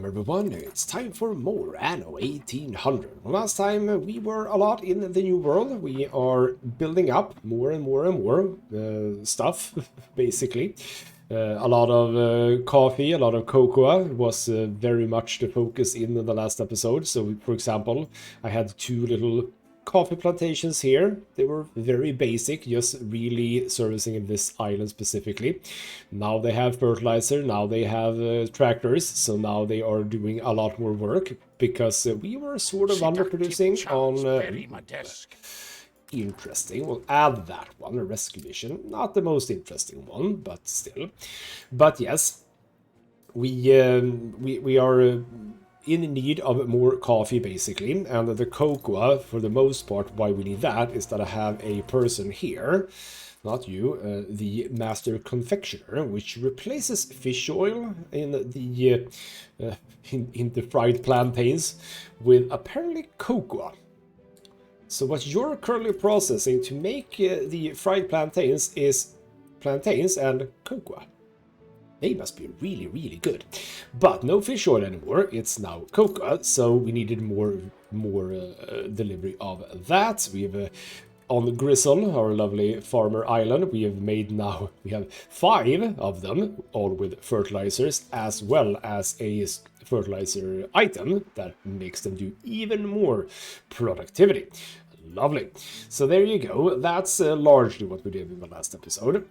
Welcome everyone, it's time for more Anno 1800. Last time we were a lot in the new world. We are building up more and more stuff, basically. A lot of coffee, a lot of cocoa was very much the focus in the last episode. So, for example, I had two little coffee plantations here. They were very basic, just really servicing this island specifically. Now they have fertilizer, now they have tractors, so now they are doing a lot more work because we were sort of underproducing on interesting. We'll add that one, a rescue mission. Not the most interesting one, but still. But yes, we are in need of more coffee, basically, and the cocoa, for the most part, why we need that is that I have a person here, not you, the master confectioner, which replaces fish oil in the fried plantains with apparently cocoa. So what you're currently processing to make the fried plantains is plantains and cocoa. They must be really, really good. But no fish oil anymore, it's now cocoa, so we needed more delivery of that. We have on the Grizzle, our lovely farmer island, we have 5 of them, all with fertilizers, as well as a fertilizer item that makes them do even more productivity. Lovely. So there you go. That's largely what we did in the last episode.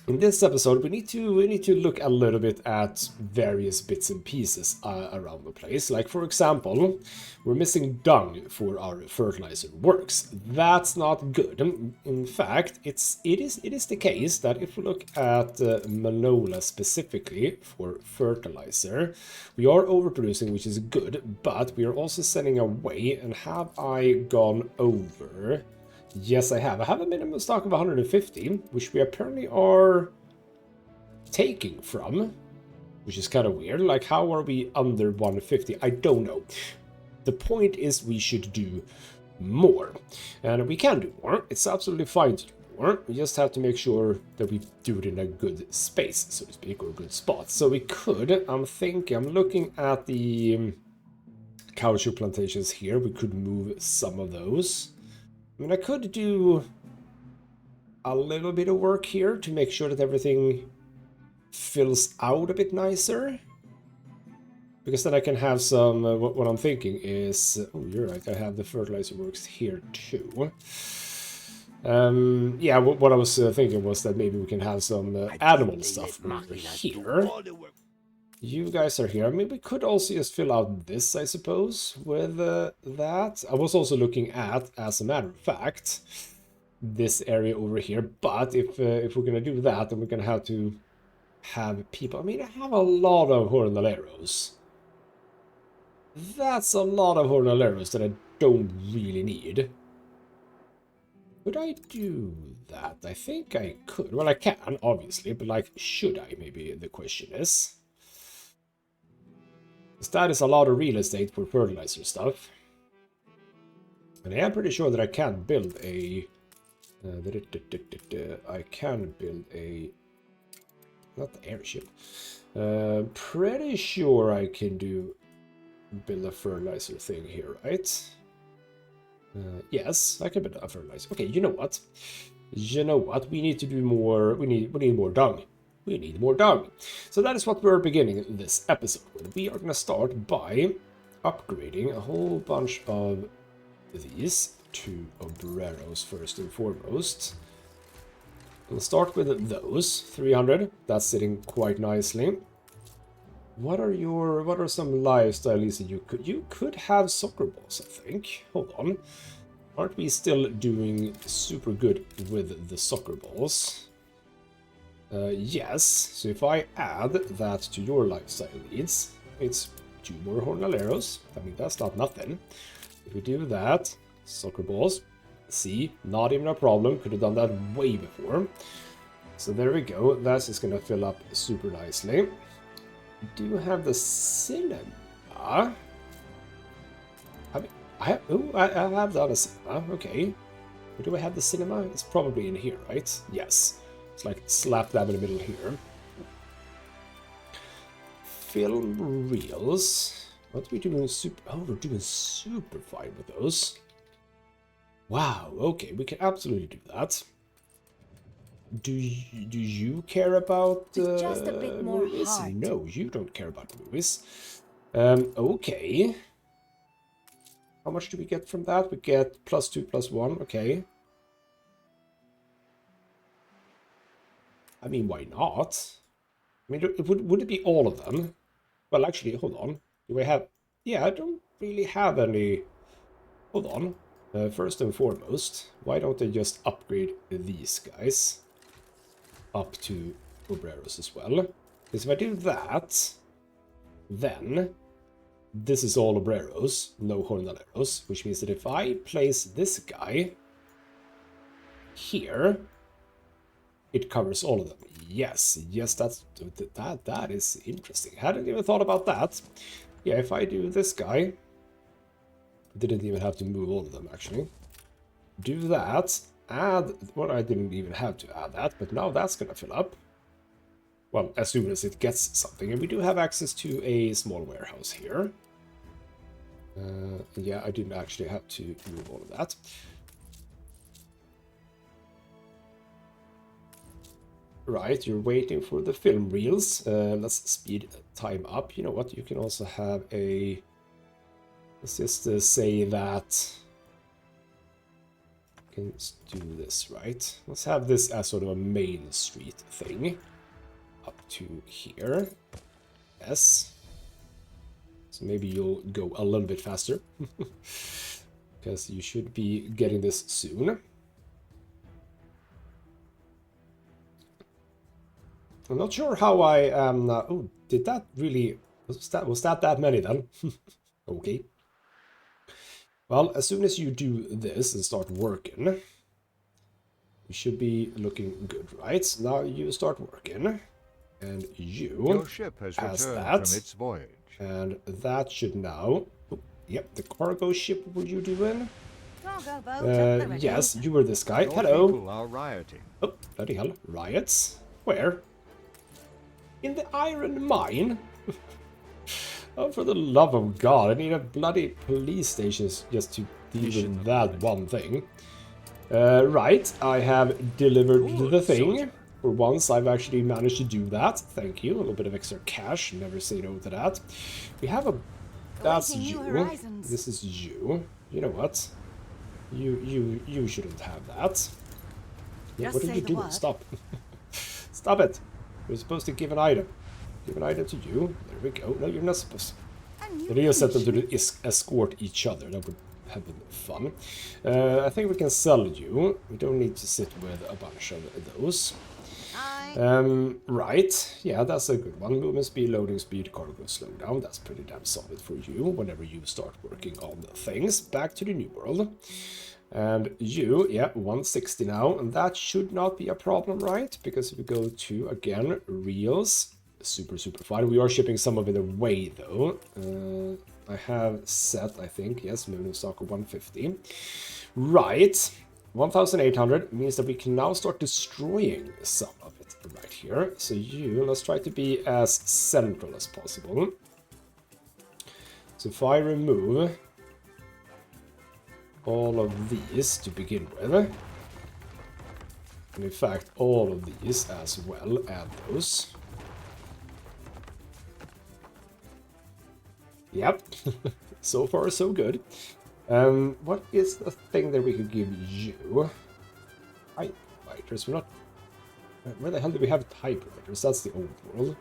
In this episode, we need to look a little bit at various bits and pieces around the place. Like, for example, we're missing dung for our fertilizer works. That's not good. In fact, it is the case that if we look at Manola specifically for fertilizer, we are overproducing, which is good, but we are also sending away. And have I gone over? Yes, I have. I have a minimum stock of 150, which we apparently are taking from, which is kind of weird. Like, how are we under 150? I don't know. The point is we should do more. And we can do more. It's absolutely fine to do more. We just have to make sure that we do it in a good space, so to speak, or a good spot. So we could, I'm looking at the caoutchouc plantations here. We could move some of those. I mean, I could do a little bit of work here to make sure that everything fills out a bit nicer. Because then I can have some, what I'm thinking is, oh, you're right, I have the fertilizer works here too. Yeah, what I was thinking was that maybe we can have some animal stuff over here. You guys are here. I mean, we could also just fill out this, I suppose, with that. I was also looking at, as a matter of fact, this area over here. But if we're going to do that, then we're going to have people. I mean, I have a lot of jornaleros. That's a lot of jornaleros that I don't really need. Could I do that? I think I could. Well, I can, obviously, but, like, should I? Maybe the question is. That is a lot of real estate for fertilizer stuff. And I am pretty sure that I can build a... I can build a... Not the airship. Pretty sure I can build a fertilizer thing here, right? Yes, I can build a fertilizer. Okay, you know what? We need to do more... We need more dung. We need more dung. So that is what we're beginning this episode with. We are going to start by upgrading a whole bunch of these to Obreros first and foremost. We'll start with those 300. That's sitting quite nicely. What are some lifestyles that you could have soccer balls, I think. Hold on. Aren't we still doing super good with the soccer balls? Yes, so if I add that to your lifestyle needs, it's 2 more jornaleros. I mean, that's not nothing. If we do that, soccer balls, see, not even a problem. Could have done that way before. So there we go. That's just going to fill up super nicely. We do have the cinema. I have done a cinema. Okay. Where do I have the cinema? It's probably in here, right? Yes. It's like slap dab in the middle here. film reels. What are we doing? Oh, we're doing super fine with those. Wow, okay, we can absolutely do that. Do you care about just a bit more movies? heart. No, you don't care about movies. Okay. How much do we get from that? We get +2, +1, okay. I mean, why not? I mean, would it be all of them? Well, actually, hold on. Do I have... Yeah, I don't really have any... Hold on. First and foremost, why don't I just upgrade these guys up to Obreros as well? Because if I do that, then this is all Obreros, no Jornaleros, which means that if I place this guy here, it covers all of them. Yes, that is interesting. Hadn't even thought about that. Yeah, if I do this guy, didn't even have to move all of them actually. Do that, add, well, I didn't even have to add that, but now that's gonna fill up. Well, as soon as it gets something, and we do have access to a small warehouse here. Yeah, I didn't actually have to move all of that. Right, you're waiting for the film reels. Let's speed time up. You know what? You can also have a... Let's just say that... I can do this, right? Let's have this as sort of a main street thing. Up to here. Yes. So maybe you'll go a little bit faster. Because you should be getting this soon. I'm not sure how I am... oh, did that really... Was that many then? Okay. Well, as soon as you do this and start working, you should be looking good, right? Now you start working, and Your ship has returned that, from its voyage. And that should now... Oh, yep, the cargo ship were you doing? Yes, you were this guy. Your Hello. people are rioting. Oh, bloody hell. Riots? Where? In the iron mine? Oh, for the love of God, I need a bloody police station just to deal with that one thing. Right, I have delivered the thing. Soldier. For once, I've actually managed to do that. Thank you. A little bit of extra cash. Never say no to that. We have a... That's you. This is you. You know what? You shouldn't have that. Yeah, what are you doing? Stop. Stop it. You're supposed to give an item. Give an item to you. There we go. No, you're not supposed to. They just set them to escort each other. That would have been fun. I think we can sell you. We don't need to sit with a bunch of those. Right. Yeah, that's a good one. Movement speed, loading speed, cargo slowdown. That's pretty damn solid for you whenever you start working on the things. Back to the new world. And you, yeah, 160 now. And that should not be a problem, right? Because if we go to, again, reels... Super fine. We are shipping some of it away though. I have set, I think, yes, moving stock of 150. Right, 1,800 means that we can now start destroying some of it right here. So let's try to be as central as possible. So if I remove all of these to begin with, and in fact all of these as well, add those. Yep, so far so good. What is the thing that we could give you? Typewriters, we're not... Where the hell do we have typewriters? That's the old world.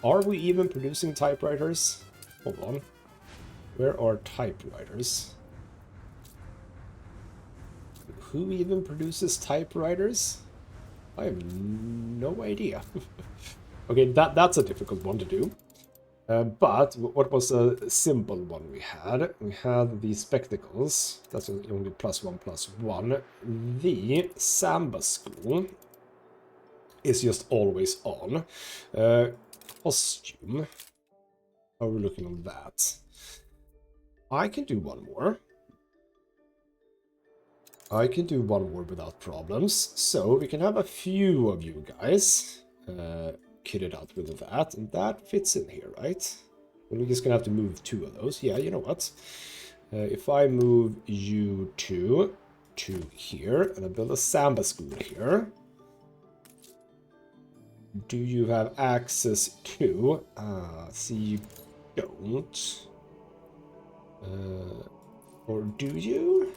Are we even producing typewriters? Hold on. Where are typewriters? Who even produces typewriters? I have no idea. Okay, that's a difficult one to do. But what was a simple one we had? We had the spectacles. That's only +1/+1. The Samba school is just always on. Costume. How are we looking on that? I can do one more. I can do one more without problems. So we can have a few of you guys kit it out with that, and that fits in here, right? We're just gonna have to move 2 of those. Yeah, you know what? If I move you to here, and I build a Samba school here, do you have access to? See, you don't. Or do you?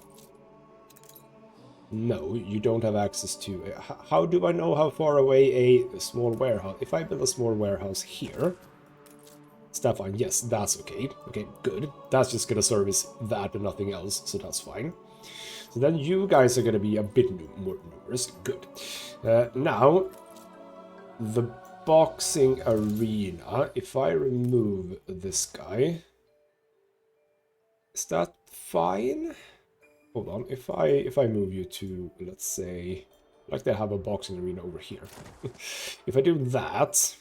No, you don't have access to. How do I know how far away a small warehouse? If I build a small warehouse here, Stefan, yes, that's okay. Okay, good. That's just gonna service that and nothing else, so that's fine. So then you guys are gonna be a bit more numerous. Good. Now, the boxing arena. If I remove this guy, is that fine? Hold on. If I move you to, let's say, like they have a boxing arena over here. If I do that.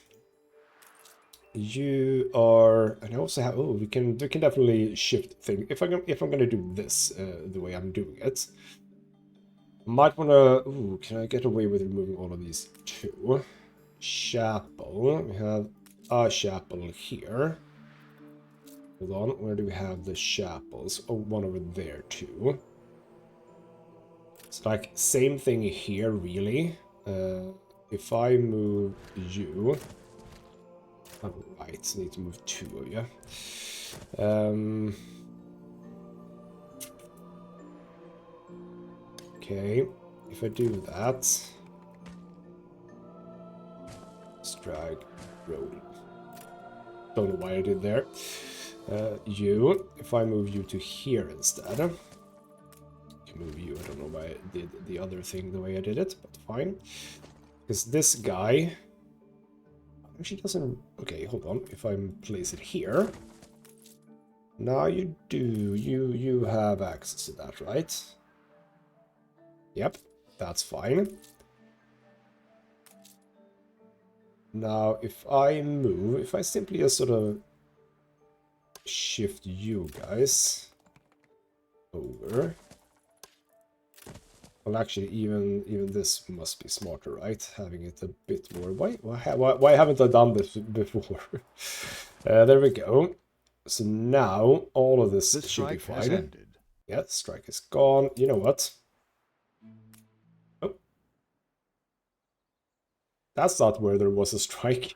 You are, and I also have. Oh, we can definitely shift things. If I'm gonna do this the way I'm doing it, might wanna. Ooh, can I get away with removing all of these too? Chapel. We have a chapel here. Hold on, where do we have the chapels? Oh, one over there too. It's like same thing here, really. If I move you. Alright, need to move 2 of you. Okay, if I do that, drag, roll. Don't know why I did there. You, if I move you to here instead, I can move you. I don't know why I did the other thing the way I did it, but fine. Because this guy actually doesn't. Okay, hold on. If I place it here. Now you do. You have access to that, right? Yep, that's fine. Now, if I move, if I simply just sort of shift you guys over. Well, actually, even this must be smarter, right? Having it a bit more. Why haven't I done this before? There we go. So now all of this should be fine. Yeah, strike is gone. You know what? Oh, that's not where there was a strike.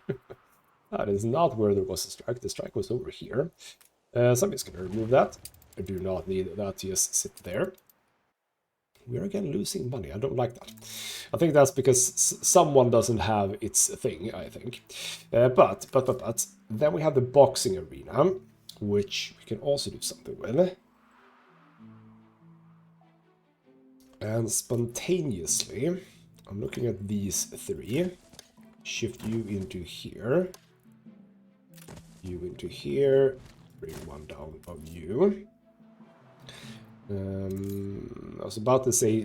That is not where there was a strike. The strike was over here. So I'm just going to remove that. I do not need that to just sit there. We're again losing money. I don't like that. I think that's because someone doesn't have its thing, I think. But then we have the boxing arena, which we can also do something with. And spontaneously, I'm looking at these 3. Shift you into here. You into here. Bring one down of you. I was about to say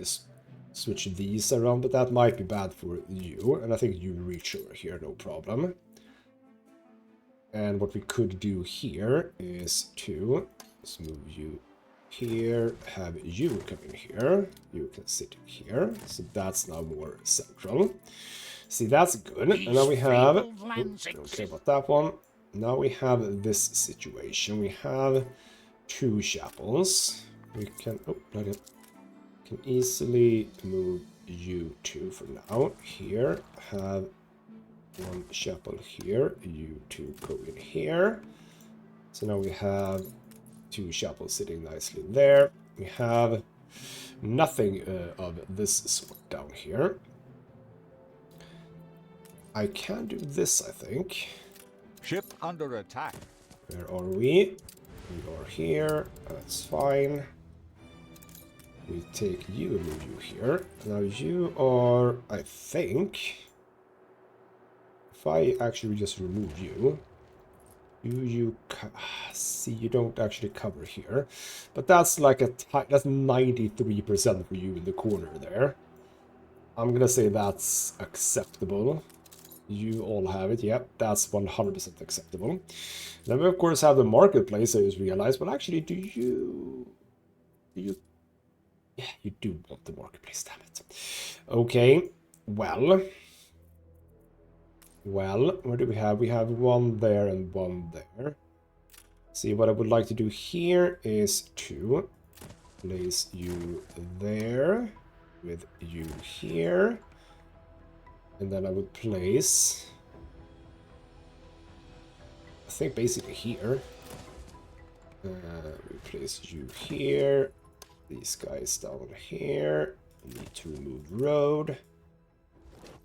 switch these around, but that might be bad for you. And I think you reach over here, no problem. And what we could do here is to let's move you here, have you come in here. You can sit here. So that's now more central. See, that's good. And now we have... don't care about that one. Now we have this situation. We have 2 chapels. We can... oh, not yet. Can easily move you 2 for now. Here, have 1 chapel here. You 2 go in here. So now we have 2 chapels sitting nicely there. We have nothing of this sort down here. I can do this, I think. Ship under attack. Where are we? We are here. That's fine. We take you and move you here. Now you are, I think... if I actually just remove you... see, you don't actually cover here. But that's like that's 93% for you in the corner there. I'm gonna say that's acceptable. You all have it. Yep, that's 100% acceptable. Then we, of course, have the marketplace. I just realized, well, actually, do you... yeah, you do want the marketplace, damn it. Okay, well... Well, where do we have? We have one there and one there. See, what I would like to do here is to place you there with you here. And then I would place, I think basically here. We place you here. These guys down here. Need to remove road.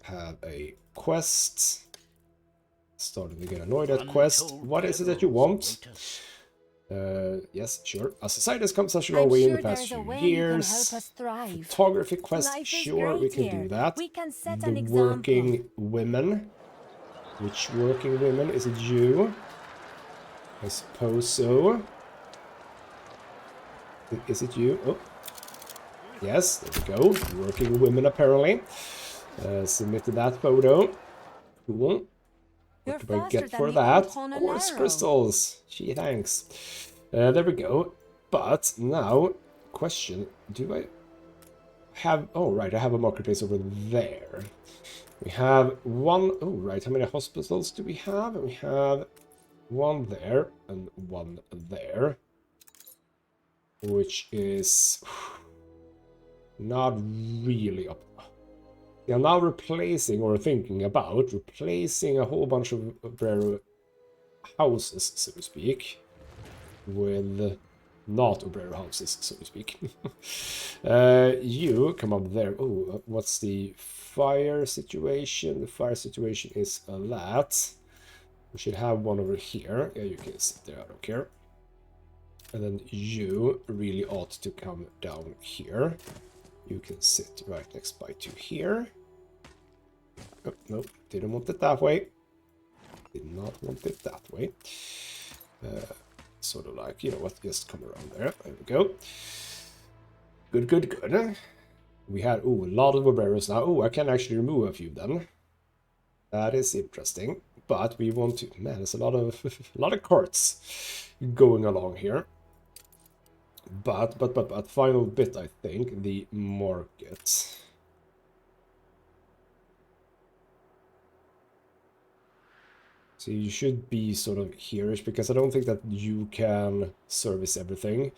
Have a quest. Starting to get annoyed at quest. What is it that you want? Yes, sure. A society has come such a long way in the past few years. Photography quest, sure, we can do that. The working women. Which working women? Is it you? I suppose so. Is it you? Oh. Yes, there we go. Working women, apparently. Submitted that photo. Cool. What do I get for that? Quartz crystals. Gee, thanks. There we go. But now, question. Do I have... Oh, right, I have a marketplace over there. We have one... Oh, right, how many hospitals do we have? We have one there and one there. Which is not really up. I'm now replacing or thinking about replacing a whole bunch of Obrero houses, so to speak, with not Obrero houses, so to speak. You come up there. Oh, what's the fire situation? The fire situation is a lot. We should have one over here. Yeah, you can sit there, I don't care. And then you really ought to come down here. You can sit right next by to here. Oh, no, didn't want it that way. Did not want it that way. Sort of like, you know what, just come around there. There we go. Good, good, good. We had, oh, a lot of Obreros now. Oh, I can actually remove a few then. That is interesting. But we want to, man, there's a lot of carts going along here. But final bit, I think, the market. So you should be sort of here-ish, because I don't think that you can service everything.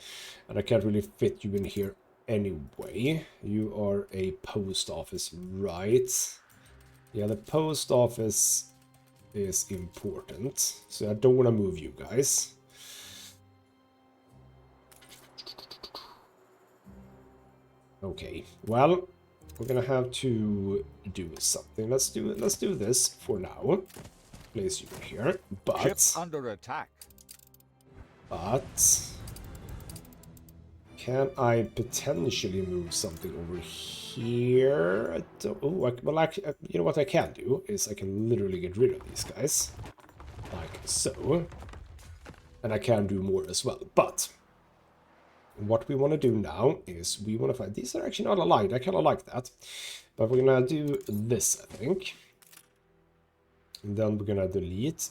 And I can't really fit you in here anyway. You are a post office, right? Yeah, the post office is important. So I don't want to move you guys. Okay, well, we're gonna have to do something. Let's do this for now. Place you here, but Ship under attack. But can I potentially move something over here? I don't. Oh, well, actually, you know what I can do is I can literally get rid of these guys, like so, and I can do more as well. But what we want to do now is we want to find... These are actually not aligned. I kind of like that. But we're going to do this, I think. And then we're going to delete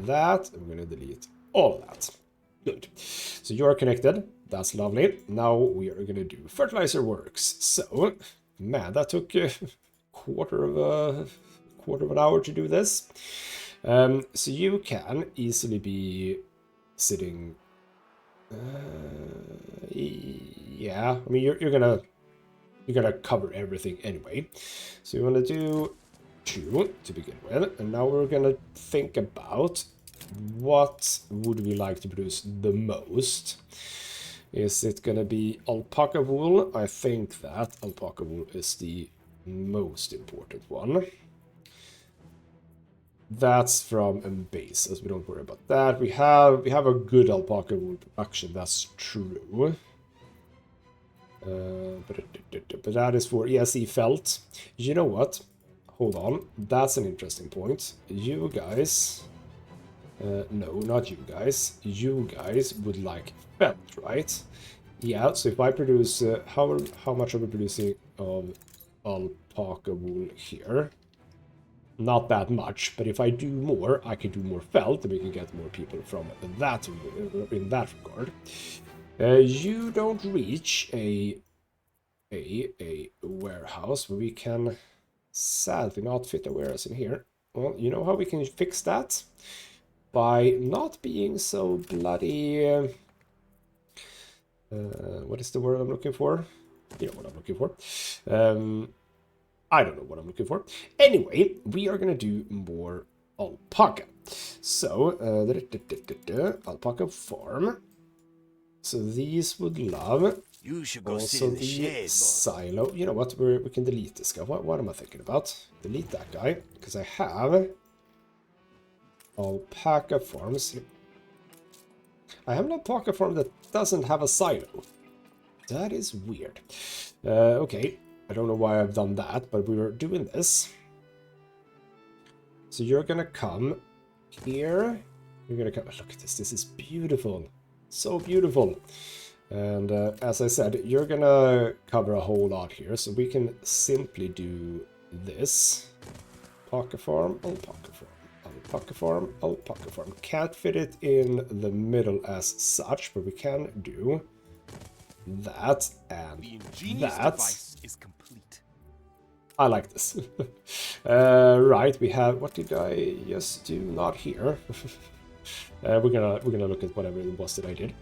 that. And we're going to delete all of that. Good. So you're connected. That's lovely. Now we are going to do fertilizer works. So, man, that took a quarter of an hour to do this. So you can easily be sitting... yeah, I mean, you're gonna cover everything anyway. So you want to do 2 to begin with, and now we're gonna think about what would we like to produce the most. Is it gonna be alpaca wool? I think that alpaca wool is the most important one. That's from base, as we don't worry about that. We have a good alpaca wool production, that's true. But that is for ESE felt. You know what? Hold on, that's an interesting point. You guys... no, not you guys. You guys would like felt, right? Yeah, so if I produce... how much are we producing of alpaca wool here? Not that much, but if I do more, I can do more felt, and we can get more people from that in that regard. You don't reach a warehouse, but we can sadly not fit a warehouse in here. Well, you know how we can fix that? By not being so bloody... what is the word I'm looking for? You know what I'm looking for. I don't know what I'm looking for. Anyway, we are going to do more alpaca. So, alpaca farm. So these would love... You should go sit Also in the the shade, boy. silo. You know what? We can delete this guy. What am I thinking about? Delete that guy. Because I have alpaca farms. I have an alpaca farm that doesn't have a silo. That is weird. Okay. I don't know why I've done that, but we were doing this. So you're gonna come here. You're gonna come... Look at this. This is beautiful. So beautiful. And as I said, you're gonna cover a whole lot here, so we can simply do this. Alpaca farm, alpaca farm, alpaca farm, alpaca farm. Can't fit it in the middle as such, but we can do that and The ingenious that. device is complete. I like this. Right, we have... What did I just do? Not here. We're gonna look at whatever it was that I did.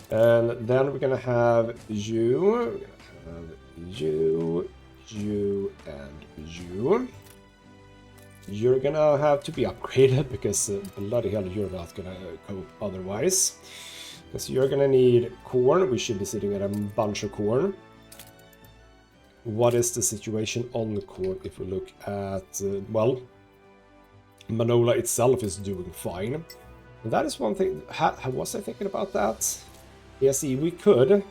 And then we're gonna have you, we're gonna have you, and you. You're gonna have to be upgraded because bloody hell, you're not gonna cope otherwise. Because you're gonna need corn. We should be sitting at a bunch of corn. What is the situation on the corn if we look at, well, Manola itself is doing fine. And that is one thing. Was I thinking about that? Yeah, see, we could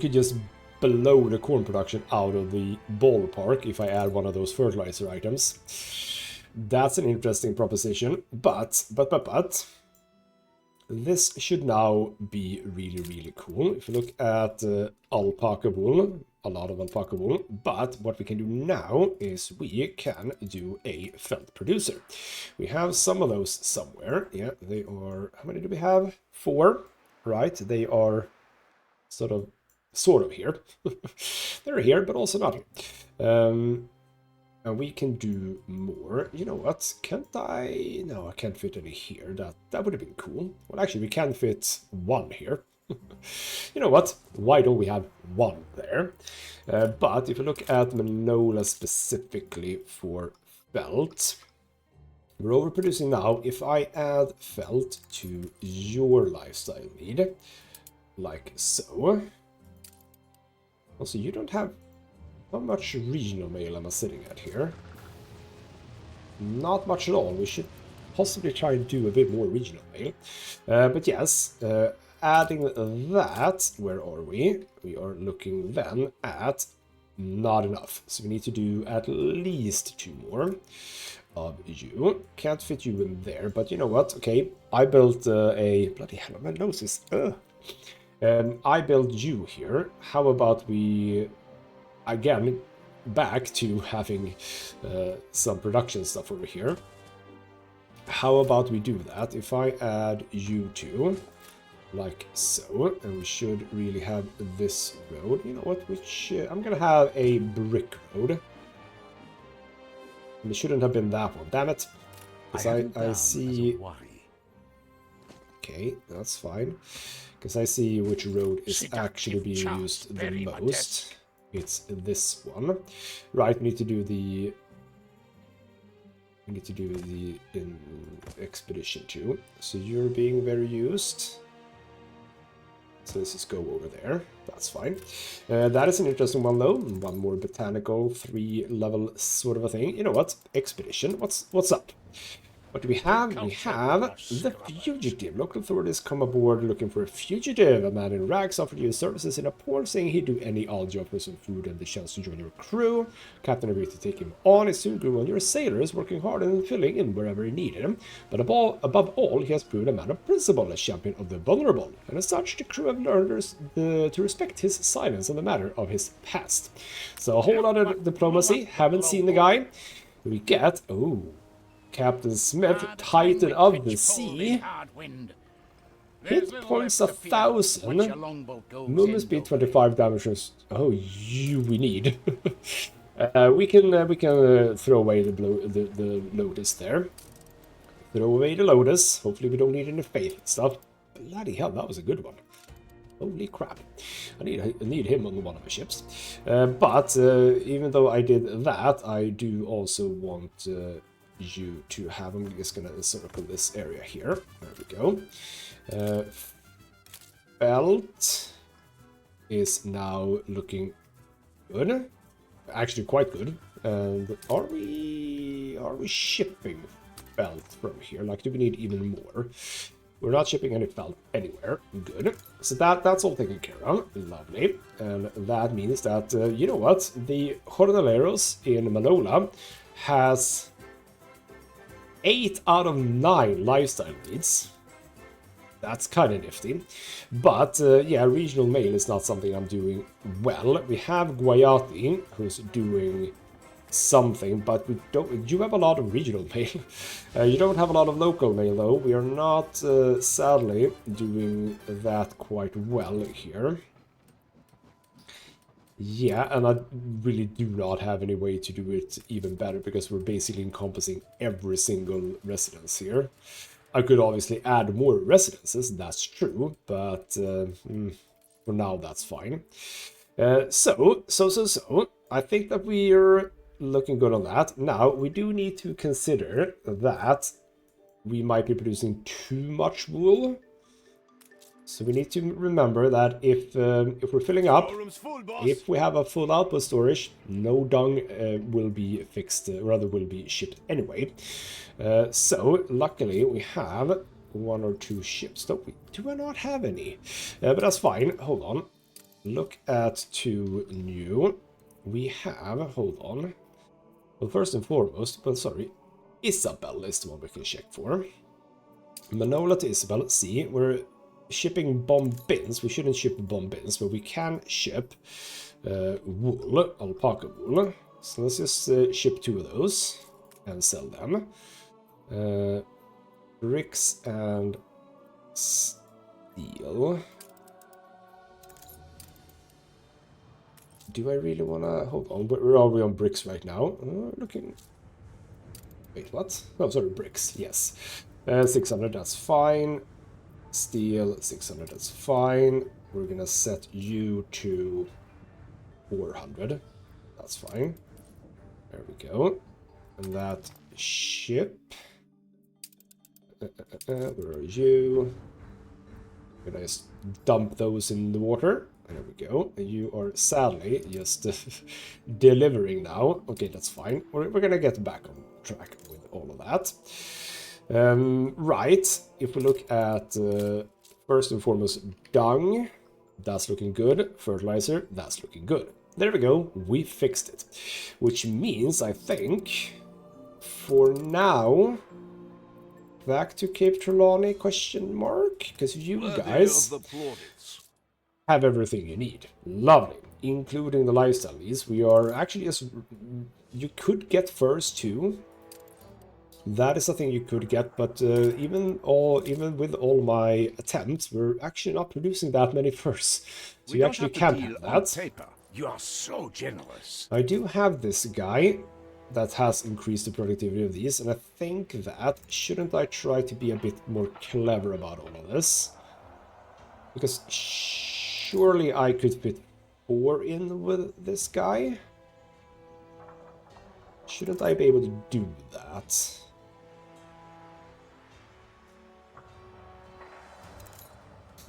just blow the corn production out of the ballpark if I add one of those fertilizer items. That's an interesting proposition, but this should now be really, really cool. If you look at alpaca wool, a lot of alpaca wool, but what we can do now is we can do a felt producer. We have some of those somewhere. Yeah, they are... How many do we have? 4, right? They are sort of here. They're here, but also not here. And we can do more. You know what? Can't I? No, I can't fit any here. That would have been cool. Well, actually, we can fit 1 here. You know what? Why don't we have 1 there? But if you look at Manola specifically for felt, we're overproducing now. If I add felt to your lifestyle need, like so. Also, you don't have... How much regional mail am I sitting at here? Not much at all. We should possibly try and do a bit more regional mail. But yes, adding that, where are we? We are looking then at not enough. So we need to do at least 2 more of you. Can't fit you in there, but you know what? Okay, I built a... Bloody hell, my nose is... I built you here. How about we... Again, back to having some production stuff over here. How about we do that? If I add you two, like so, and we should really have this road. You know what? Which I'm gonna have a brick road. And it shouldn't have been that one. Damn it! Because I see. Okay, that's fine. Because I see which road is actually being used the most. It's this one. Right, we need to do the... expedition too. So you're being very used. So let's just go over there. That's fine. That is an interesting one though. One more botanical 3-level sort of a thing. You know what? Expedition. What's up? What do we have? We have the fugitive. Local authorities come aboard looking for a fugitive. A man in rags offered you services in a port, saying he'd do any odd job for some food and the chance to join your crew. Captain agreed to take him on. He soon grew on your sailors, working hard and filling in wherever he needed him. But above all, he has proved a man of principle, a champion of the vulnerable. And as such, the crew have learned to respect his silence on the matter of his past. So a whole lot of diplomacy. Haven't seen the guy. We get... Oh... Captain Smith, Titan of the Sea. Hit points 1,000. Movement speed 25 damage. Oh, we need. We can throw away the lotus there. Throw away the lotus. Hopefully we don't need any faith stuff. Bloody hell, that was a good one. Holy crap. I need him on one of my ships. But even though I did that, I do also want you to have... I'm just going to circle this area here. There we go. Belt is now looking good. Actually quite good. And are we shipping felt from here? Like, do we need even more? We're not shipping any felt anywhere. Good. So that's all taken care of. Lovely. And that means that, you know what? The Obreros in Manola has 8 out of 9 lifestyle needs. That's kind of nifty. But, yeah, regional mail is not something I'm doing well. We have Guayati, who's doing something, but we don't. You have a lot of regional mail. You don't have a lot of local mail, though. We are not, sadly, doing that quite well here. Yeah, and I really do not have any way to do it even better, because we're basically encompassing every single residence here. I could obviously add more residences, that's true, but for now that's fine. So, I think that we're looking good on that. Now, we do need to consider that we might be producing too much wool. So we need to remember that if we're filling up, if we have a full output storage, no dung will be fixed, rather will be shipped anyway. So luckily we have 1 or 2 ships. Don't we? Do I not have any? But that's fine. Hold on. Look at 2 new. We have, hold on. Well, first and foremost, well, sorry, Isabel is the one we can check for. Manola to Isabel. See, we're shipping bomb bins. We shouldn't ship bomb bins, but we can ship wool, alpaca wool. So let's just ship 2 of those and sell them. Bricks and steel. Do I really want to... Hold on, where are we on bricks right now? Looking... Wait, what? Oh, sorry, bricks, yes. 600, that's fine. Steel, 600, that's fine. We're gonna set you to 400. That's fine. There we go. And that ship... where are you? I'm gonna just dump those in the water. There we go. You are sadly just delivering now. Okay, that's fine. We're gonna get back on track with all of that. Right. If we look at first and foremost dung, that's looking good. Fertilizer, that's looking good. There we go. We fixed it. Which means, I think, for now, back to Cape Trelawney, question mark? Because you guys have everything you need. Lovely. Including the lifestyle needs. We are actually just... You could get furs too. That is a thing you could get, but even with all my attempts, we're actually not producing that many furs. So you actually can't have that. Paper. You are so generous. I do have this guy that has increased the productivity of these, and I think that, shouldn't I try to be a bit more clever about all of this? Because surely I could fit 4 in with this guy? Shouldn't I be able to do that?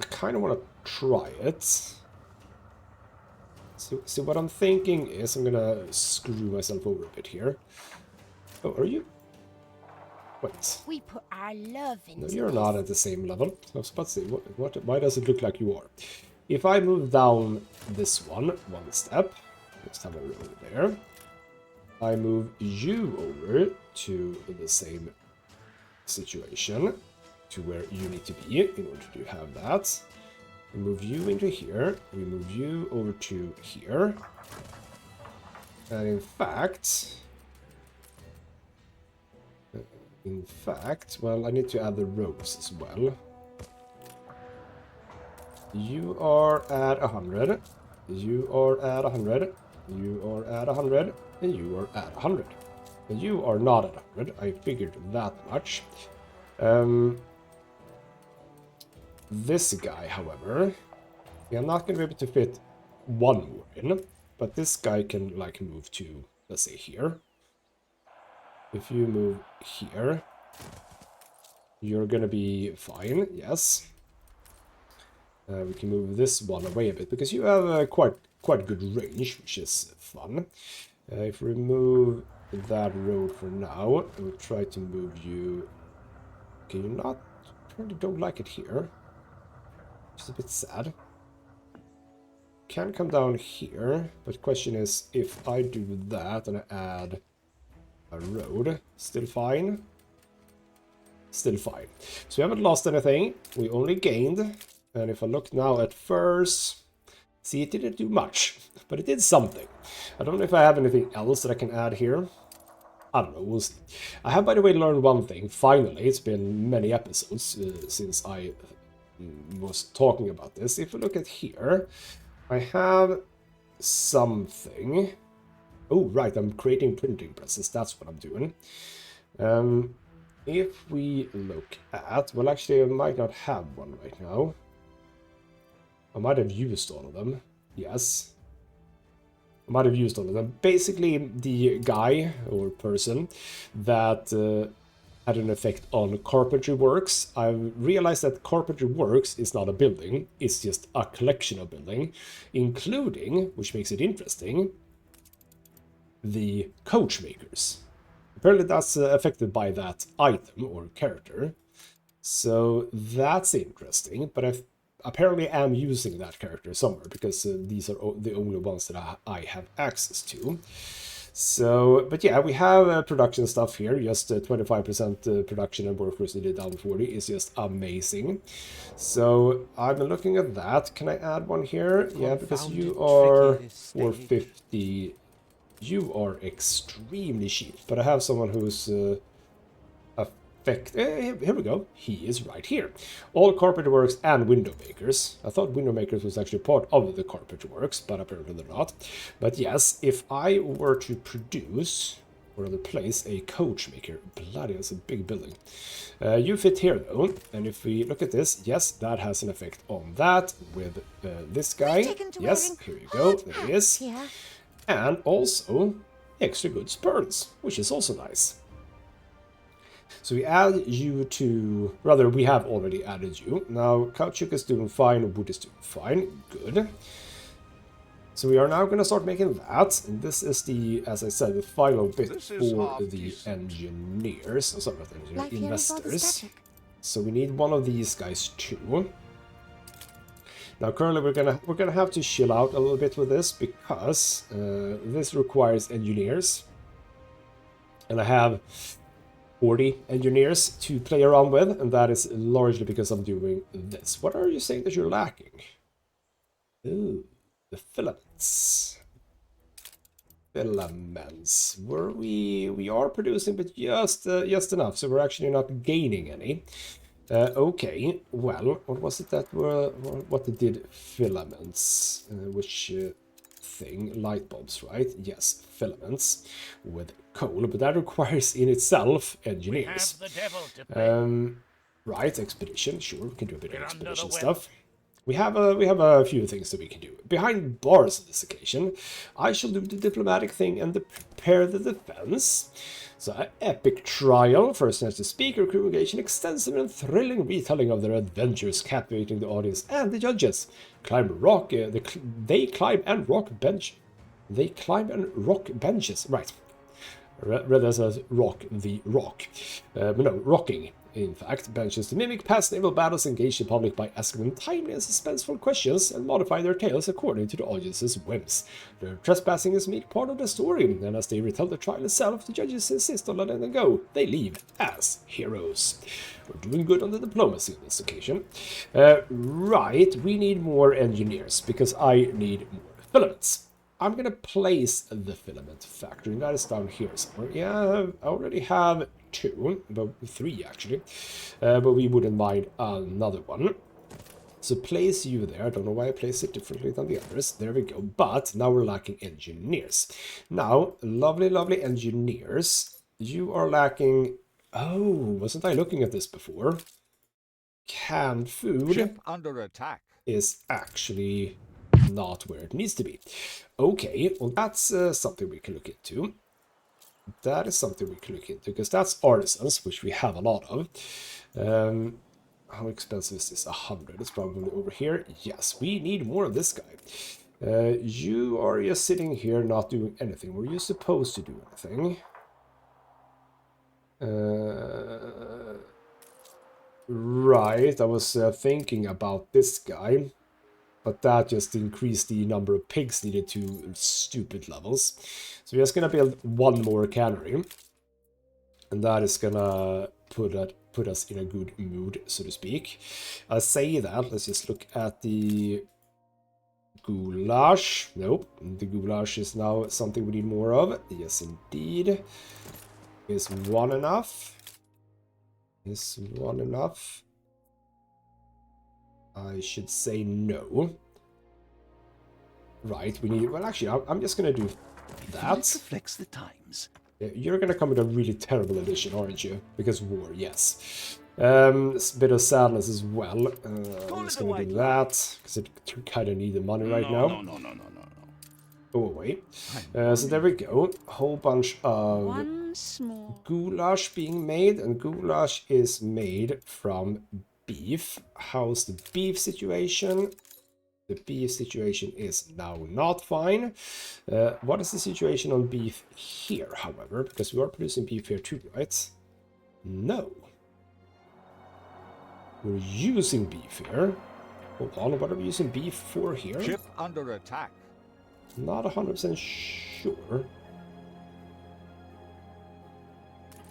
I kind of want to try it. So what I'm thinking is I'm gonna screw myself over a bit here. Oh, are you? Wait. We put our love into No, you're not at the same level. I was about to say, why does it look like you are? If I move down this one step, let's have a row there. I move you over to the same situation, to where you need to be in order to have that. We move you into here, we move you over to here. And in fact, well, I need to add the rows as well. You are at 100. You are at 100. You are at 100, and you are at 100. And you are not at 100, I figured that much. This guy, however, I'm not going to be able to fit one more in, but this guy can, like, move to, let's say, here. If you move here, you're going to be fine, yes. We can move this one away a bit, because you have quite good range, which is fun. If we remove that road for now, we'll try to move you... Okay, you're not... Apparently don't like it here. Which is a bit sad. Can come down here, but question is, if I do that and I add a road, still fine? Still fine. So we haven't lost anything, we only gained. And if I look now at first, see, it didn't do much, but it did something. I don't know if I have anything else that I can add here. I don't know, we'll see. I have, by the way, learned one thing. Finally, it's been many episodes since I was talking about this. If we look at here, I have something. Oh, right, I'm creating printing presses. That's what I'm doing. If we look at... Well, actually, I might not have one right now. I might have used all of them. Yes. I might have used all of them. Basically, the guy or person that had an effect on carpentry works. I realized that carpentry works is not a building. It's just a collection of building, including, which makes it interesting, the coach makers. Apparently that's affected by that item or character. So that's interesting, but apparently I'm using that character somewhere, because these are the only ones that I have access to. So, but yeah, we have production stuff here, just 25% production and workers needed down 40 is just amazing. So I'm looking at that. Can I add one here? Yeah, because you are 450. You are extremely cheap, but I have someone who's here we go. He is right here. All carpenter works and window makers. I thought window makers was actually part of the carpenter works, but apparently they're not. But yes, if I were to produce or replace a coach maker, bloody, that's a big building. You fit here though, and if we look at this, yes, that has an effect on that with this guy. Yes, here you go. There he is. And also extra good spurns, which is also nice. So we add you to... Rather, we have already added you. Now, Caoutchouc is doing fine, wood is doing fine. Good. So we are now going to start making that. And this is the, as I said, the final bit for the engineers. Oh, sorry, not engineers, investors. So we need one of these guys too. Now, currently we're gonna have to chill out a little bit with this, because this requires engineers. And I have 40 engineers to play around with, and that is largely because I'm doing this. What are you saying that you're lacking? Ooh, the filaments. Filaments. We are producing, but just enough, so we're actually not gaining any. Okay, well, what was it that what did filaments? Which thing? Light bulbs, right? Yes, filaments with coal, but that requires in itself engineers. We have the devil to pay. Right, expedition. Sure, we can do a bit of expedition stuff. We have a few things that we can do. Behind bars on this occasion, I shall do the diplomatic thing and prepare the defense. So, an epic trial, first chance to speak, or crew engage in extensive and thrilling retelling of their adventures, captivating the audience and the judges. Climb rock, they climb and rock bench. They climb and rock benches. Right. Read as rock the rock. But no, rocking. In fact, benches to mimic past naval battles, engage the public by asking them timely and suspenseful questions and modify their tales according to the audience's whims. Their trespassing is made part of the story, and as they retell the trial itself, the judges insist on letting them go. They leave as heroes. We're doing good on the diplomacy on this occasion. Right, we need more engineers, because I need more filaments. I'm going to place the filament factory, and that is down here somewhere. Yeah, I already have 2, but 3 actually. But we wouldn't mind another one. So place you there. I don't know why I place it differently than the others. There we go. But now we're lacking engineers. Now, lovely, lovely engineers. You are lacking... Oh, wasn't I looking at this before? Canned food Ship under attack. is actually not where it needs to be. Okay, well that's something we can look into. That is something we can look into, because that's artisans, which we have a lot of. How expensive is this? 100. It's probably over here. Yes, we need more of this guy. You are just sitting here not doing anything. Were you supposed to do anything? Right, I was thinking about this guy, but that just increased the number of pigs needed to stupid levels. So we're just gonna build one more cannery, and that is gonna put us in a good mood, so to speak. I say that, let's just look at the goulash. Nope, the goulash is now something we need more of. Yes, indeed. Is one enough? Is one enough? I should say no. Right, we need... Well, actually, I'm just going to do that. Reflects the times. You're going to come with a really terrible edition, aren't you? Because war, yes. It's a bit of sadness as well. I'm just going to do that, because it kind of need the money right now. No. Go away. So there we go. A whole bunch of goulash being made, and goulash is made from beef. How's the beef situation? The beef situation is now not fine. What is the situation on beef here, however? Because we are producing beef here too, right? No. We're using beef here. Hold on, what are we using beef for here? Ship under attack. Not 100% sure.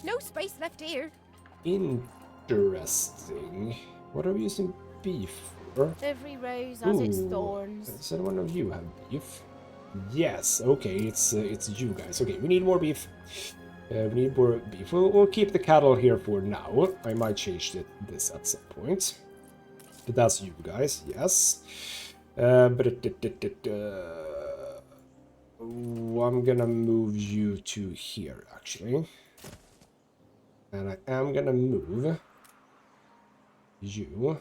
No space left here. Interesting. What are we using beef for? Every rose has its Ooh, thorns. does anyone of you have beef? Yes, okay, it's you guys. Okay, we need more beef. We need more beef. We'll keep the cattle here for now. I might change this at some point. But that's you guys, yes. I'm gonna move you to here, actually. And I am gonna move you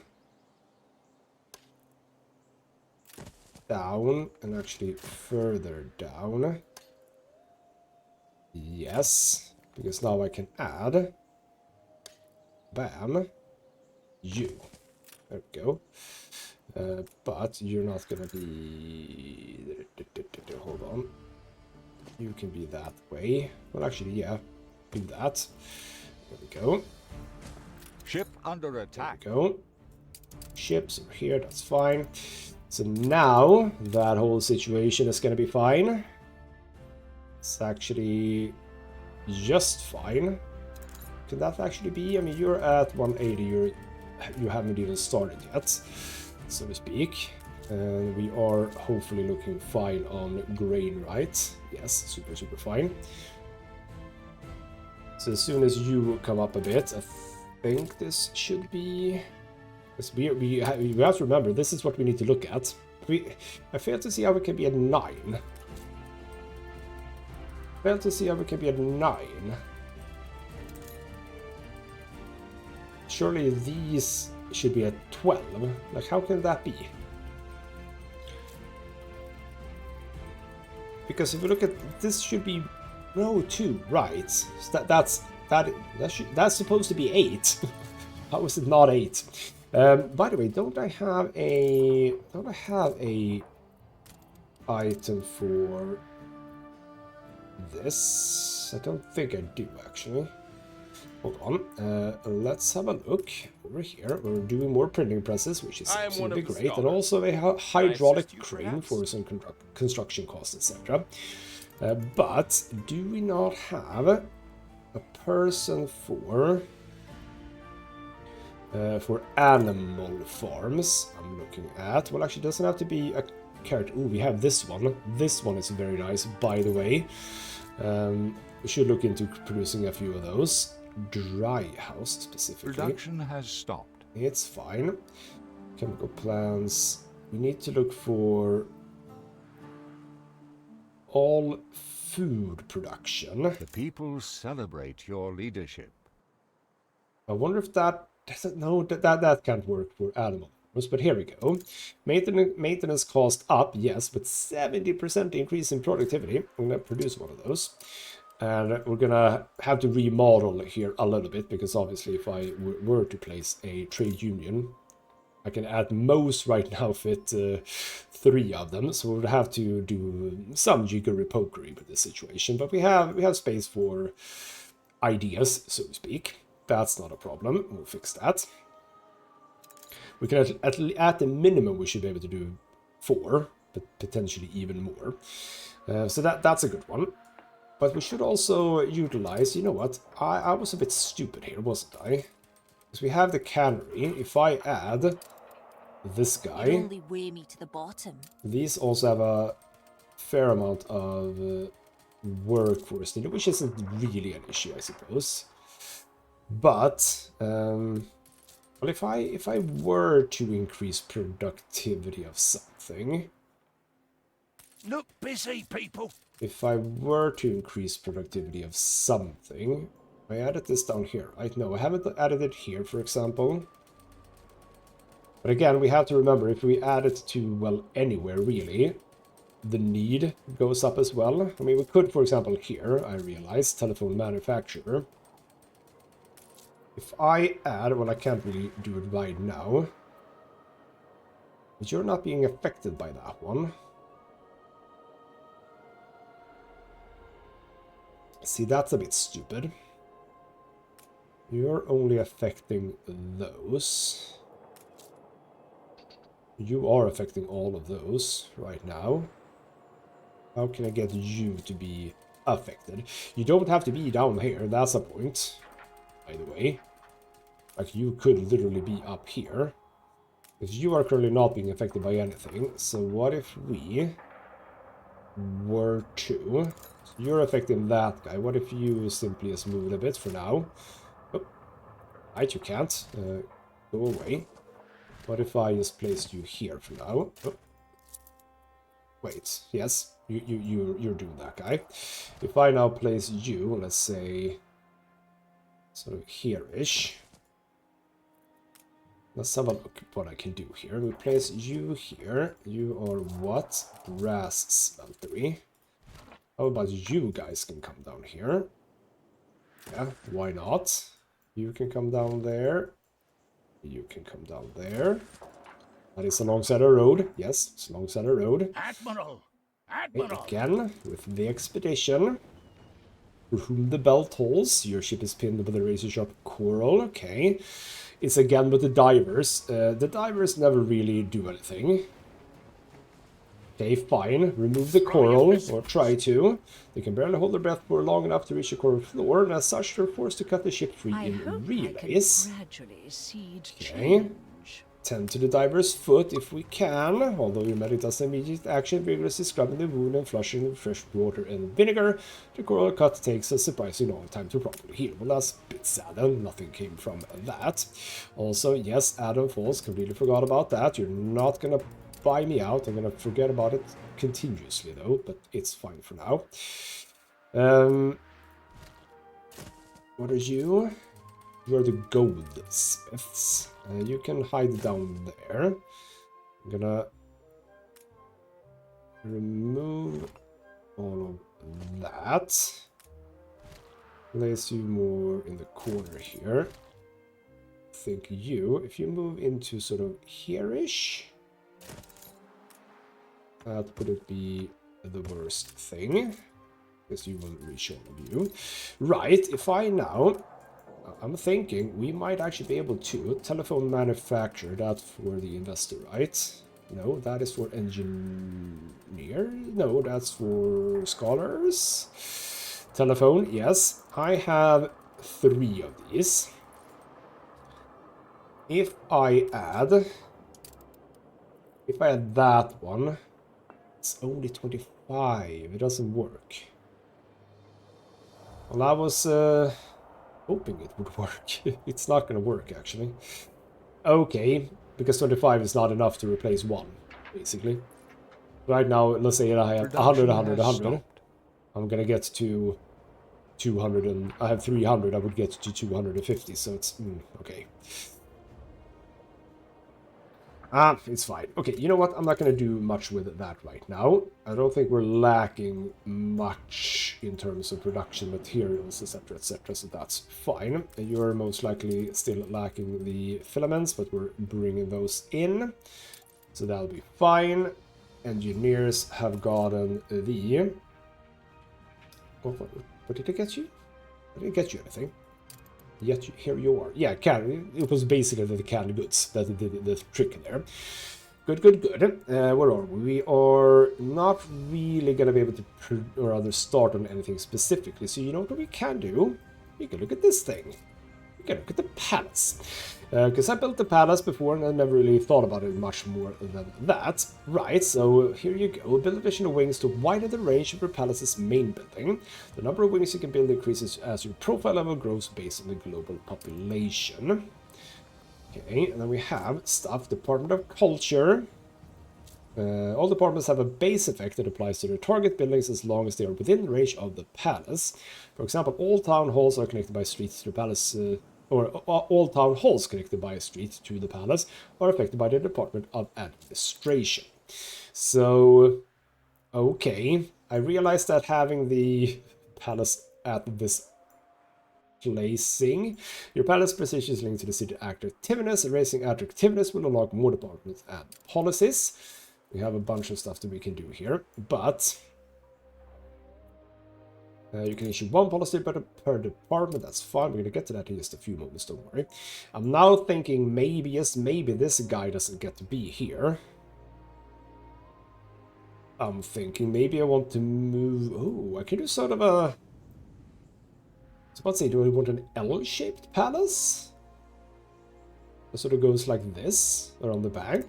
down, and actually further down. Yes, because now I can add, bam, you. There we go. But you're not gonna be... Hold on. You can be that way. Well, actually, yeah, do that. There we go. Ship under attack. There we go. Ships over here, that's fine. So now that whole situation is gonna be fine. It's actually just fine. Can that actually be? I mean, you're at 180. You haven't even started yet, so to speak. And we are hopefully looking fine on grain, right? Yes, super fine. So as soon as you come up a bit, I think this should be... We have to remember, this is what we need to look at. I fail to see how we can be at 9. Fail to see how we can be at 9. Surely these should be at 12. Like, how can that be? Because if we look at this, should be no 2, right? So that's supposed to be 8. How is it not 8? By the way, don't I have a item for this? I don't think I do, actually. Hold on, let's have a look over here. We're doing more printing presses, which is absolutely great, and also a hydraulic crane for some construction costs, etc. But do we not have a person for animal farms? I'm looking at. Well, actually, it doesn't have to be a carrot. Oh, we have this one. This one is very nice, by the way. We should look into producing a few of those. Dry house specifically. Production has stopped. It's fine. Chemical plants. We need to look for all food production. The people celebrate your leadership. I wonder if that doesn't. No, that can't work for animals. But here we go. Maintenance cost up, yes, but 70% increase in productivity. I'm gonna produce one of those. And we're gonna have to remodel here a little bit, because obviously if I were to place a trade union, I can at most right now fit 3 of them, so we'll have to do some jiggery-pokery with this situation. But we have space for ideas, so to speak. That's not a problem. We'll fix that. We can at the minimum we should be able to do 4, but potentially even more. So that's a good one. But we should also utilize, you know what, I was a bit stupid here, wasn't I? Because we have the cannery. If I add this guy, You'd only weigh me to the bottom. these also have a fair amount of workforce needed, which isn't really an issue, I suppose. But well, if I were to increase productivity of something, Look busy, people. if I were to increase productivity of something, I added this down here, right? No, I haven't added it here, for example. But again, we have to remember, if we add it to, well, anywhere really, the need goes up as well. I mean, we could, for example, here, I realize, telephone manufacturer. If I add, well, I can't really do it right now, but you're not being affected by that one. See, that's a bit stupid. You're only affecting those. You are affecting all of those right now. How can I get you to be affected? You don't have to be down here, that's a point, by the way. Like, you could literally be up here. Because you are currently not being affected by anything. So what if we were to... So you're affecting that guy. What if you simply just move it a bit for now? Oh, right, you can't. Go away. What if I just placed you here for now? Oh. Wait, yes, you're doing that guy. If I now place you, let's say, sort of here-ish. Let's have a look at what I can do here. We place you here. You are what? Brass smeltery. How about you guys can come down here? Yeah, why not? You can come down there. You can come down there. That is alongside a road. Yes, it's alongside a road. Admiral! Okay, Admiral! again, with the expedition. For whom the bell tolls. Your ship is pinned with a razor-sharp coral. Okay. It's again with the divers. The divers never really do anything. Okay, fine. Remove the coral, or try to. They can barely hold their breath for long enough to reach the coral floor, and as such, they're forced to cut the ship free in relays. Okay. Tend to the diver's foot if we can, although your medic does immediate action, vigorously scrubbing the wound and flushing with fresh water and vinegar. The coral cut takes a surprisingly long time to properly heal. Well, that's a bit sad, and nothing came from that. Also, yes, Adam falls, completely forgot about that. You're not gonna buy me out. I'm gonna forget about it continuously, though, but it's fine for now. What are you? You're the goldsmiths. You can hide down there. I'm gonna remove all of that. Place you more in the corner here. I think you, if you move into sort of here-ish, that wouldn't be the worst thing. Because you will reach all of you. Right, if I now... I'm thinking we might actually be able to telephone manufacture that for the investor, right? No, that is for engineer. No, that's for scholars. Telephone, yes. I have 3 of these. If I add that one, it's only 25. It doesn't work. Well, I was hoping it would work. It's not going to work, actually. Okay, because 25 is not enough to replace 1, basically. Right now, let's say I have 100, 100, 100. I'm gonna get to 200, and I have 300, I would get to 250, so it's... okay. It's fine. Okay, you know what? I'm not going to do much with that right now. I don't think we're lacking much in terms of production materials, etc., so that's fine. You're most likely still lacking the filaments, but we're bringing those in, so that'll be fine. Engineers have gotten the... what did it get you? I didn't get you anything. Yet here you are. Yeah, it was basically the canned goods that did the trick there. Good. Where are we? We are not really going to be able to, or rather, start on anything specifically. So you know what we can do? We can look at this thing. We can look at the palace. Because I built the palace before and I never really thought about it much more than that. Right, so here you go. Build additional wings to widen the range of your palace's main building. The number of wings you can build increases as your profile level grows based on the global population. Okay, and then we have stuff. Department of Culture. All departments have a base effect that applies to their target buildings as long as they are within the range of the palace. For example, all town halls are connected by streets to the palace... or all town halls connected by a street to the palace are affected by the Department of Administration. So, okay, I realized that having the palace at this placing, your palace position is linked to the city attractiveness, and raising attractiveness will unlock more departments and policies. We have a bunch of stuff that we can do here, but... you can issue 1 policy per department, that's fine. We're going to get to that in just a few moments, don't worry. I'm now thinking maybe, yes, maybe this guy doesn't get to be here. I'm thinking maybe I want to move... Oh, I can do sort of a... So let's say, do I want an L-shaped palace? It sort of goes like this, around the back.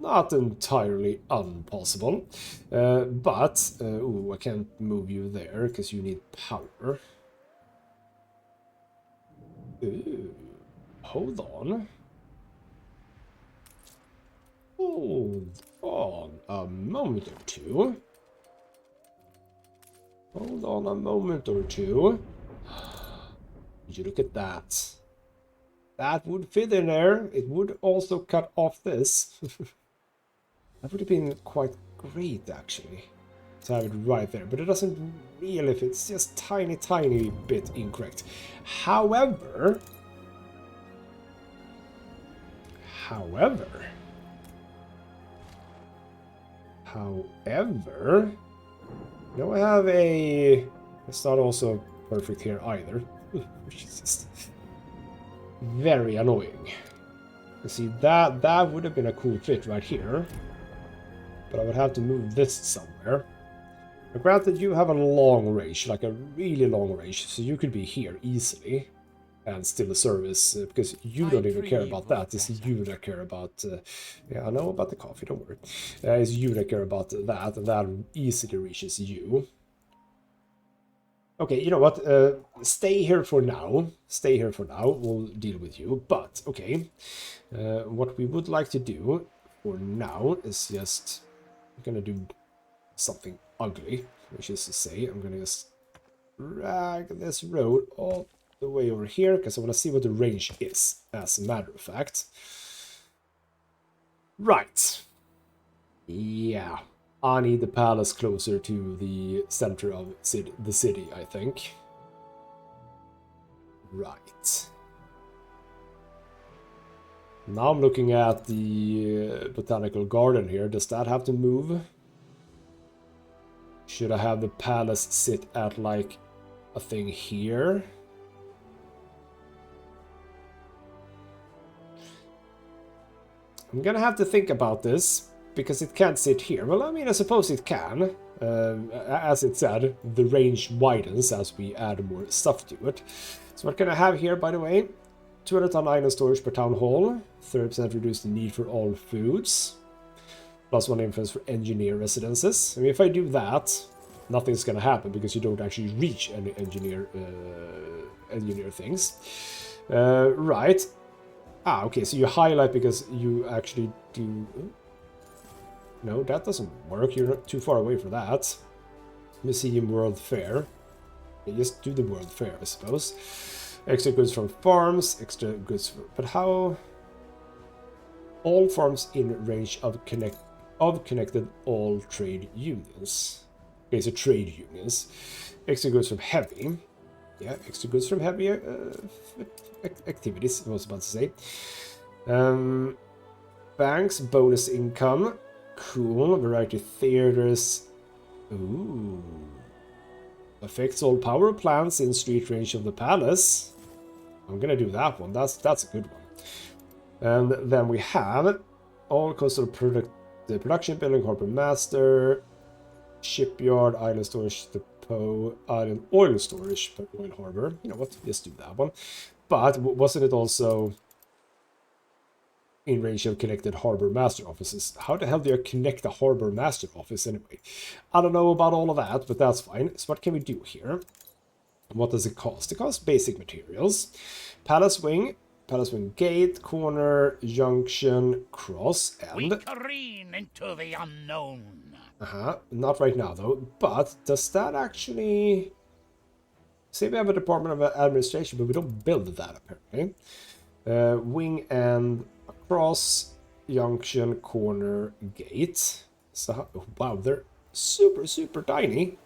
Not entirely impossible, but I can't move you there because you need power. Ooh, hold on. Hold on a moment or two. Hold on a moment or two. Would you look at that? That would fit in there. It would also cut off this. That would have been quite great, actually, to have it right there. But it doesn't really fit. It's just tiny bit incorrect. However... Now I have a... It's not also perfect here either. Which is just very annoying. You see, that would have been a cool fit right here. But I would have to move this somewhere. But granted, you have a long range, like a really long range, so you could be here easily and still service, because you don't even care about that. It's you that care about... yeah, I know about the coffee, don't worry. It's you that care about that, and that easily reaches you. Okay, you know what? Stay here for now. Stay here for now. We'll deal with you. But, okay. What we would like to do for now is just... I'm going to do something ugly, which is to say, I'm going to just drag this road all the way over here, because I want to see what the range is, as a matter of fact. Right. Yeah. I need the palace closer to the center of the city, I think. Right. Now I'm looking at the botanical garden here. Does that have to move? Should I have the palace sit at like a thing here? I'm gonna have to think about this, because it can't sit here. Well, I mean, I suppose it can. As it said, the range widens as we add more stuff to it. So what can I have here, by the way? 200 ton iron storage per town hall, 30% reduce the need for all foods, +1 influence for engineer residences. I mean, if I do that, nothing's gonna happen because you don't actually reach any engineer things. Right. Ah, okay, so you highlight because you actually do... No, that doesn't work. You're not too far away for that. Museum World Fair. Okay, just do the World Fair, I suppose. Extra goods from farms, extra goods... But how... All farms in range of connected all trade unions. Okay, so trade unions. Extra goods from heavy. Yeah, extra goods from heavy activities, I was about to say. Banks, bonus income. Cool. Variety theaters. Ooh. Affects all power plants in street range of the palace. I'm gonna do that one. That's a good one. And then we have all coastal the production building, harbor master, shipyard, island storage depot, island oil storage, oil harbor. You know what? Just do that one. But wasn't it also in range of connected harbor master offices? How the hell do you connect a harbor master office anyway? I don't know about all of that, but that's fine. So what can we do here? What does it cost? It costs basic materials. Palace wing gate, corner, junction, cross, We and... careen into the unknown. Not right now, though. But does that actually... Say we have a Department of Administration, but we don't build that, apparently. Wing and cross, junction, corner, gate. So, wow, they're super, super tiny.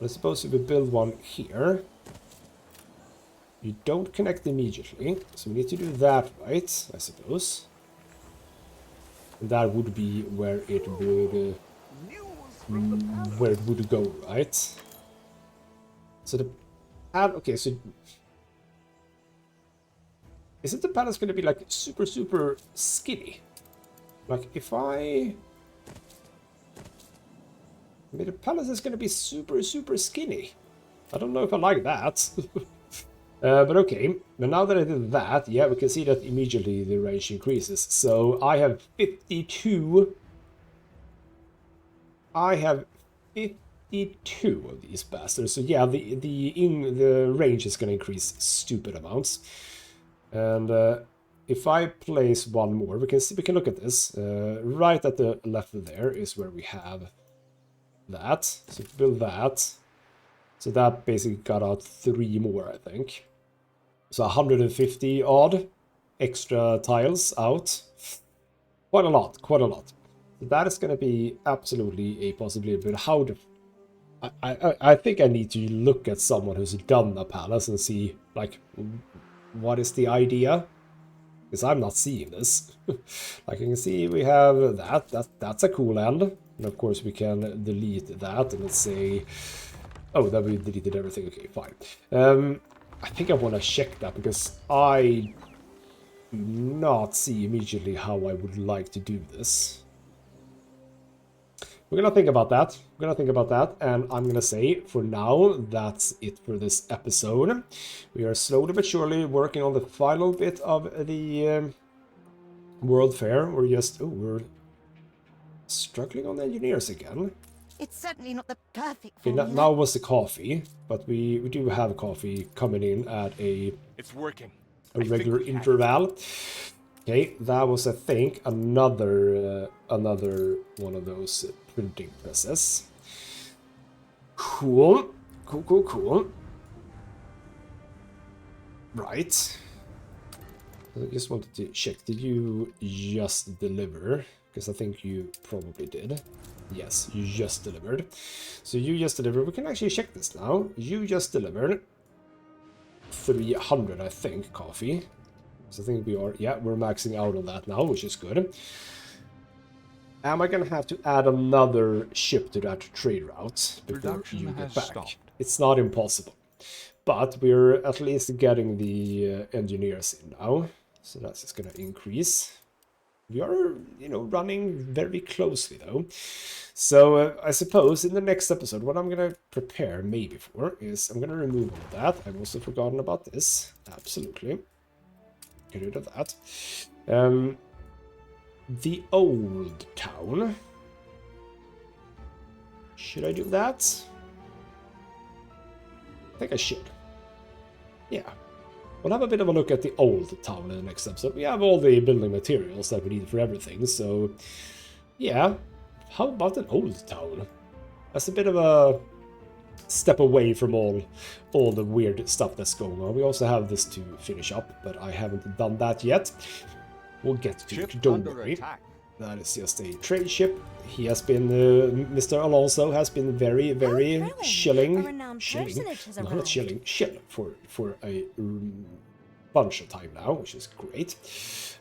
I suppose if we build one here... You don't connect immediately, so we need to do that right, I suppose. And that would be where it would go, right? So the okay, so isn't the palace going to be like super, super skinny? Like if I mean, the palace is going to be super, super skinny. I don't know if I like that. But okay, but now that I did that, yeah, we can see that immediately the range increases. So I have 52. I have 52 of these bastards. So yeah, the range is going to increase stupid amounts. And if I place one more, we can look at this. Right at the left there is where we have that. So to build that. So that basically got out 3 more, I think. So 150 odd extra tiles out. Quite a lot, quite a lot. So that is going to be absolutely a possibility. But how do... I think I need to look at someone who's done a palace and see, like, what is the idea? Because I'm not seeing this. Like you can see, we have that's a cool end. And of course we can delete that and let's say... Oh, that we deleted everything. Okay, fine. I think I want to check that because I do not see immediately how I would like to do this. We're going to think about that. And I'm going to say, for now, that's it for this episode. We are slowly but surely working on the final bit of the World Fair. We're struggling on engineers again. It's certainly not the perfect Okay, formula. now was the coffee, but we do have coffee coming in at a regular interval. Okay, that was, I think, another one of those printing presses. Cool. Right. I just wanted to check. Did you just deliver? Because I think you probably did. Yes, you just delivered. So you just delivered. We can actually check this now. You just delivered 300, I think, coffee. So I think we are, yeah, we're maxing out on that now, which is good. Am I going to have to add another ship to that trade route before you get back? Stopped. It's not impossible. But we're at least getting the engineers in now. So that's just going to increase. We are, running very closely, though. So I suppose in the next episode, what I'm going to prepare maybe for is I'm going to remove all of that. I've also forgotten about this. Absolutely. Get rid of that. The old town. Should I do that? I think I should. Yeah. We'll have a bit of a look at the old town in the next episode. We have all the building materials that we need for everything, so yeah. How about an old town? That's a bit of a step away from all the weird stuff that's going on. We also have this to finish up, but I haven't done that yet. We'll get to Ship it, don't under worry. attack. That is just a trade ship. He has been, Mr. Alonso has been very, very thrilling. A chilling, renowned chilling, personage has no, not arrived. chilling, chill for a bunch of time now, which is great.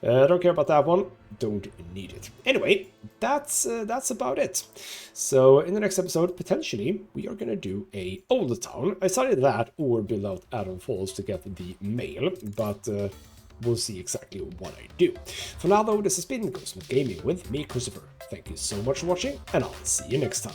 Don't care about that one. Don't need it. Anyway, that's about it. So in the next episode, potentially, we are gonna do a older town. I started that or build out Adam Falls to get the mail, but we'll see exactly what I do. For now, though, this has been ghostmutgaming with me, Christopher. Thank you so much for watching, and I'll see you next time.